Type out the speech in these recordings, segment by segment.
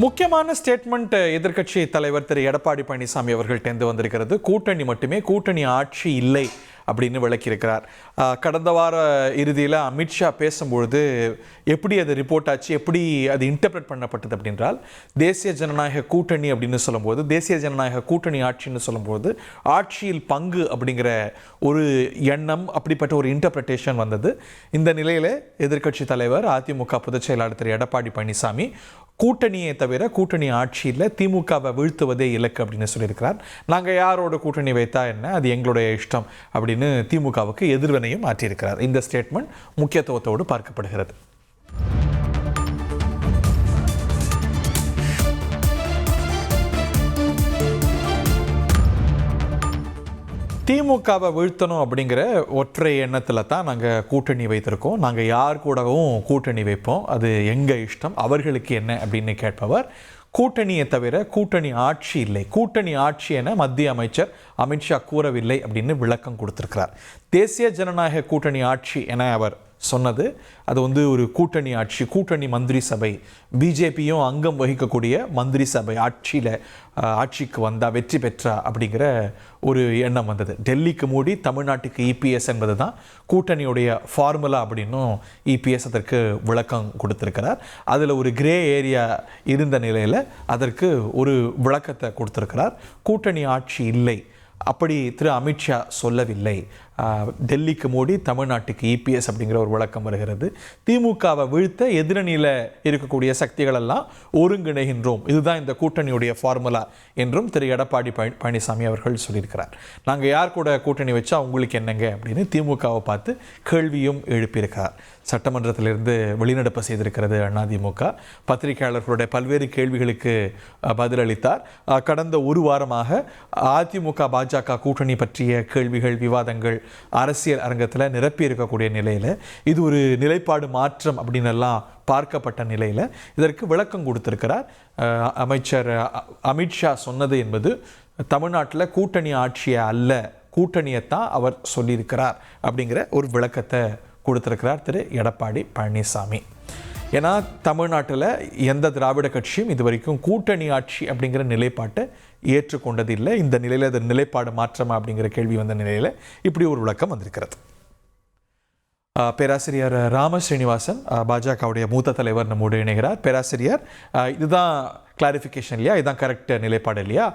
முக்கியமான ஸ்டேட்மெண்ட் எதிர்க்கட்சி தலைவர் திரு எடப்பாடி பழனிசாமி அவர்கள்டேந்து வந்திருக்கிறது. கூட்டணி மட்டுமே, கூட்டணி ஆட்சி இல்லை அப்படின்னு விளக்கியிருக்கிறார். கடந்த வார இறுதியில் அமித்ஷா பேசும்பொழுது எப்படி அது ரிப்போர்ட் ஆச்சு, எப்படி அது இன்டர்பிரட் பண்ணப்பட்டது அப்படின்றால், தேசிய ஜனநாயக கூட்டணி அப்படின்னு சொல்லும்போது, தேசிய ஜனநாயக கூட்டணி ஆட்சின்னு சொல்லும்போது ஆட்சியில் பங்கு அப்படிங்கிற ஒரு எண்ணம், அப்படிப்பட்ட ஒரு இன்டர்பிரட்டேஷன் வந்தது. இந்த நிலையில் எதிர்க்கட்சி தலைவர் அதிமுக பொதுச் செயலாளர் திரு எடப்பாடி பழனிசாமி கூட்டணியை தவிர கூட்டணி ஆட்சியில் திமுகவை வீழ்த்துவதே இலக்கு அப்படின்னு சொல்லியிருக்கிறார். நாங்கள் யாரோட கூட்டணி வைத்தா என்ன, அது எங்களுடைய இஷ்டம் அப்படின்னு திமுகவுக்கு எதிர்வினையும் ஆற்றியிருக்கிறார். இந்த ஸ்டேட்மெண்ட் முக்கியத்துவத்தோடு பார்க்கப்படுகிறது. திமுகவை வீழ்த்தணும் அப்படிங்கிற ஒற்றை எண்ணத்தில் தான் நாங்கள் கூட்டணி வைத்திருக்கோம். நாங்கள் யார் கூடவும் கூட்டணி வைப்போம், அது எங்கள் இஷ்டம், அவர்களுக்கு என்ன அப்படின்னு கேட்பவர். கூட்டணியை தவிர கூட்டணி ஆட்சி இல்லை, கூட்டணி ஆட்சி என மத்திய அமைச்சர் அமித்ஷா கூறவில்லை அப்படின்னு விளக்கம் கொடுத்திருக்கிறார். தேசிய ஜனநாயக கூட்டணி ஆட்சி என அவர் சொன்னது, அது ஒரு கூட்டணி ஆட்சி, கூட்டணி மந்திரி சபை, பிஜேபியும் அங்கம் வகிக்கக்கூடிய மந்திரி சபை ஆட்சிக்கு வந்தால் வெற்றி பெற்றா அப்படிங்கிற ஒரு எண்ணம் வந்தது. டெல்லிக்கு மூடி தமிழ்நாட்டுக்கு இபிஎஸ் என்பது தான் கூட்டணியுடைய ஃபார்முலா அப்படின்னும் இபிஎஸ் அதற்கு விளக்கம் கொடுத்திருக்கிறார். அதில் ஒரு கிரே ஏரியா இருந்த நிலையில் அதற்கு ஒரு விளக்கத்தை கொடுத்திருக்கிறார். கூட்டணி ஆட்சி இல்லை அப்படி திரு அமித்ஷா சொல்லவில்லை. டெல்லிக்கு மூடி தமிழ்நாட்டுக்கு இபிஎஸ் அப்படிங்கிற ஒரு விளக்கம் வருகிறது. திமுகவை வீழ்த்த எதிரணியில் இருக்கக்கூடிய சக்திகள் எல்லாம் ஒருங்கிணைகின்றோம், இதுதான் இந்த கூட்டணியுடைய ஃபார்முலா என்றும் திரு எடப்பாடி பழனிசாமி அவர்கள் சொல்லியிருக்கிறார். நாங்கள் யார் கூட கூட்டணி வச்சா உங்களுக்கு என்னங்க அப்படின்னு திமுகவை பார்த்து கேள்வியும் எழுப்பியிருக்கிறார். சட்டமன்றத்திலிருந்து வெளிநடப்பு செய்திருக்கிறது அதிமுக. பத்திரிகையாளர்களுடைய பல்வேறு கேள்விகளுக்கு பதிலளித்தார். கடந்த ஒரு வாரமாக அதிமுக பாஜக கூட்டணி பற்றிய கேள்விகள், விவாதங்கள் அரசியல் அரங்கத்தில் நிரப்பி இருக்கக்கூடிய நிலையில் இது ஒரு நிலைப்பாடு மாற்றம் அப்படின்னு எல்லாம் பார்க்கப்பட்ட நிலையில் இதற்கு விளக்கம் கொடுத்திருக்கிறார். அமைச்சர் அமித்ஷா சொன்னது என்பது தமிழ்நாட்டில் கூட்டணி ஆட்சியை அல்ல, கூட்டணியைத்தான் அவர் சொல்லியிருக்கிறார் அப்படிங்கிற ஒரு விளக்கத்தை கொடுத்திருக்கிறார் திரு எடப்பாடி பழனிசாமி. ஏன்னா தமிழ்நாட்டில் எந்த திராவிட கட்சியும் இது வரைக்கும் கூட்டணி ஆட்சி அப்படிங்கிற நிலைப்பாட்டை ஏற்றுக்கொண்டது இல்லை. இந்த நிலையில் அது நிலைப்பாடு மாற்றமா அப்படிங்கிற கேள்வி வந்த நிலையில் இப்படி ஒரு விளக்கம் வந்திருக்கிறது. பேராசிரியர் ராம ஸ்ரீனிவாசன், பாஜகவுடைய மூத்த தலைவர், நம்மோடு இணைகிறார். பேராசிரியர், இதுதான் கிளாரிஃபிகேஷன் இல்லையா, இதுதான் கரெக்ட் நிலைப்பாடு இல்லையா?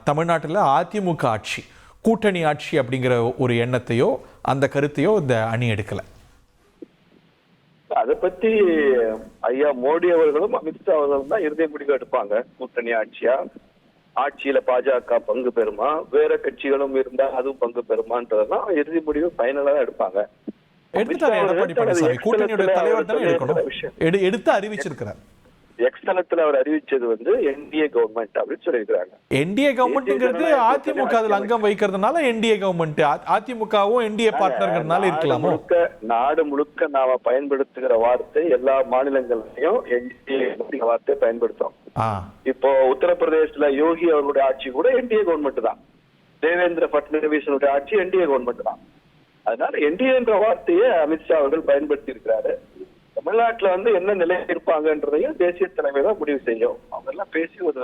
தமிழ்நாட்டில் அதிமுக ஆட்சி கூட்டணி ஆட்சி அப்படிங்கிற ஒரு எண்ணத்தையோ அந்த கருத்தையோ இந்த அணி எடுக்கலை. அதை பத்தி ஐயா மோடி அவர்களும் அமித்ஷா அவர்களும் தான் இறுதி முடிவு எடுப்பாங்க. கூட்டணி ஆட்சியில பாஜக பங்கு பெறுமா, வேற கட்சிகளும் இருந்தா அதுவும் பங்கு பெறுமான்றதெல்லாம் இறுதி முடிவு ஃபைனலா தான் எடுப்பாங்க. எடுத்து அறிவிச்சிருக்கிறார். எக்ஸ்தலத்துல அவர் அறிவிச்சது என்டிஏ கவர்மெண்ட் அப்படின்னு சொல்லியிருக்காங்க. என்டிஏ கவர்மெண்ட்ங்கிறது அதிமுக அதுல அங்கம் வைக்கிறதுனால என்டிஏ கவர்மெண்ட், அதிமுகவும் என்டிஏ பார்ட்னர்ங்கிறதுனால இருக்கலாமோ? நாடு முழுக்க நாம பயன்படுத்துகிற வார்த்தை எல்லா மாநிலங்களையும் என்டிஏ வார்த்தை பயன்படுத்தும். இப்போ உத்தரப்பிரதேசத்துல யோகி அவர்களுடைய ஆட்சி கூட என்டிஏ கவர்மெண்ட் தான். தேவேந்திர பட்னவிஸனுடைய ஆட்சி என்டிஏ கவர்மெண்ட் தான். அதனால என்டிஏ என்ற வார்த்தையை அமித்ஷா அவர்கள் பயன்படுத்தி இருக்கிறாரு. தமிழ்நாட்டுல என்ன நிலை இருப்பாங்கன்றதையும் தேசிய தலைமை தான் முடிவு செய்யும். அவங்க எல்லாம் பேசி ஒரு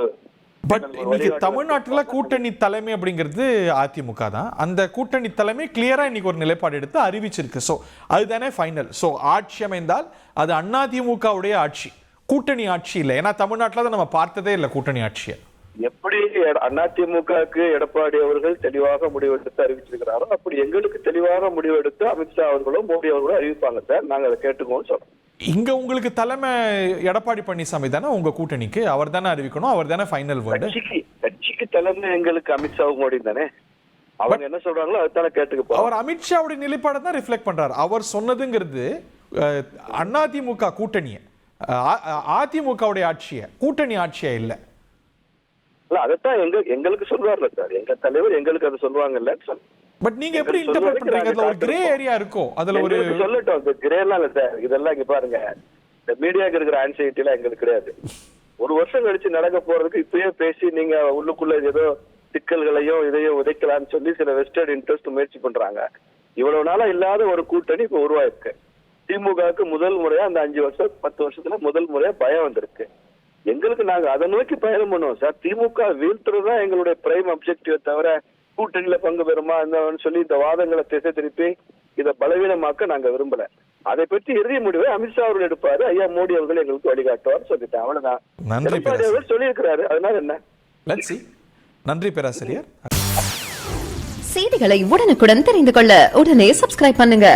பட் இன்னைக்கு தமிழ்நாட்டுல கூட்டணி தலைமை அப்படிங்கிறது அதிமுக தான். அந்த கூட்டணி தலைமை கிளியரா இன்னைக்கு ஒரு நிலைப்பாடு எடுத்து அறிவிச்சிருக்கு. ஸோ அதுதானே ஃபைனல். ஸோ ஆட்சி அமைந்தால் அது அதிமுகவுடைய ஆட்சி, கூட்டணி ஆட்சி இல்லை. ஏன்னா தமிழ்நாட்டில் தான் நம்ம பார்த்ததே இல்லை கூட்டணி ஆட்சியை. எப்படி அதிமுகவுக்கு எடப்பாடி அவர்கள் தெளிவாக முடிவெடுத்து அறிவிச்சிருக்கிறாரோ அப்படி எங்களுக்கு தெளிவாக முடிவெடுத்து அமித்ஷா அவர்களும் மோடி அவர்களும் அறிவிப்பாங்க சார். நாங்க அதை கேட்டுக்கோன்னு சொல்றோம். இங்க உங்களுக்கு தலைமை எடப்பாடி பழனிசாமி தானே, உங்க கூட்டணிக்கு அவர் தானே அறிவிக்கணும், அவர் தானே ஃபைனல் வேர்டு. கட்சிக்கு தலைமை எங்களுக்கு அமித்ஷாவும் மோடி தானே, அவங்க என்ன சொல்றாங்களோ அதுதானே கேட்டுக்க. அவர் அமித்ஷாவுடைய நிலைப்பாடை தான் ரிஃப்ளெக்ட் பண்றாரு. அவர் சொன்னதுங்கிறது அதிமுக கூட்டணியை, அதிமுகவுடைய ஆட்சியை, கூட்டணி ஆட்சியா இல்லை. அதைத்தான் எங்களுக்கு சொல்வார்ல சார், எங்க தலைவர் எங்களுக்கு அதை சொல்லுவாங்கல்ல. பட் நீங்க எப்படி இன்டர்பிரட் பண்றீங்க? அதுல ஒரு கிரே ஏரியா இருக்கும், அதுல ஒரு சொல்லட்டும். அந்த கிரே எல்லாம் இல்ல சார், இதெல்லாம் இங்க பாருங்க, இந்த மீடியாக்கு இருக்கிற ஆன்சைட்டி எல்லாம் எங்களுக்கு கிடையாது. ஒரு வருஷம் கழிச்சு நடக்க போறதுக்கு இப்பயே பேசி நீங்க உள்ளுக்குள்ள ஏதோ சிக்கல்களையும் இதையும் உதைக்கலாம்னு சொல்லி சில வெஸ்டர்ட் இன்ட்ரெஸ்ட் முயற்சி பண்றாங்க. இவ்வளவு நாளா இல்லாத ஒரு கூட்டணி இப்ப உருவாயிருக்கு. திமுகவுக்கு முதல் முறையா அந்த 5 வருஷம் 10 வருஷத்துல முதல் முறையா பயம் வந்திருக்கு. எங்களுக்கு நாங்க அதை நோக்கி பயணம் பண்ணுவோம் சார். திமுக வீழ்த்துறதுதான் எங்களுடைய பிரைம் அப்ஜெக்டிவ் தவிர கூட்டணியில பங்கு பெறுமா சொல்லி இந்த வாதங்களை திசை திருப்பி இதை பலவீனமாக்க நாங்க விரும்பல. அதை பற்றி இறுதி முடிவை அமித்ஷா அவர்கள் எடுப்பாரு, ஐயா மோடி அவர்கள் எங்களுக்கு வழிகாட்டுவார் சொல்லிட்டேன். அவ்வளவுதான். எடப்பாடி அவர்கள் சொல்லியிருக்கிறாரு, அதனால என்ன. நன்றி பேராசிரியர். செய்திகளை உடனுக்குடன் தெரிந்து கொள்ள உடனே சப்ஸ்கிரைப் பண்ணுங்க.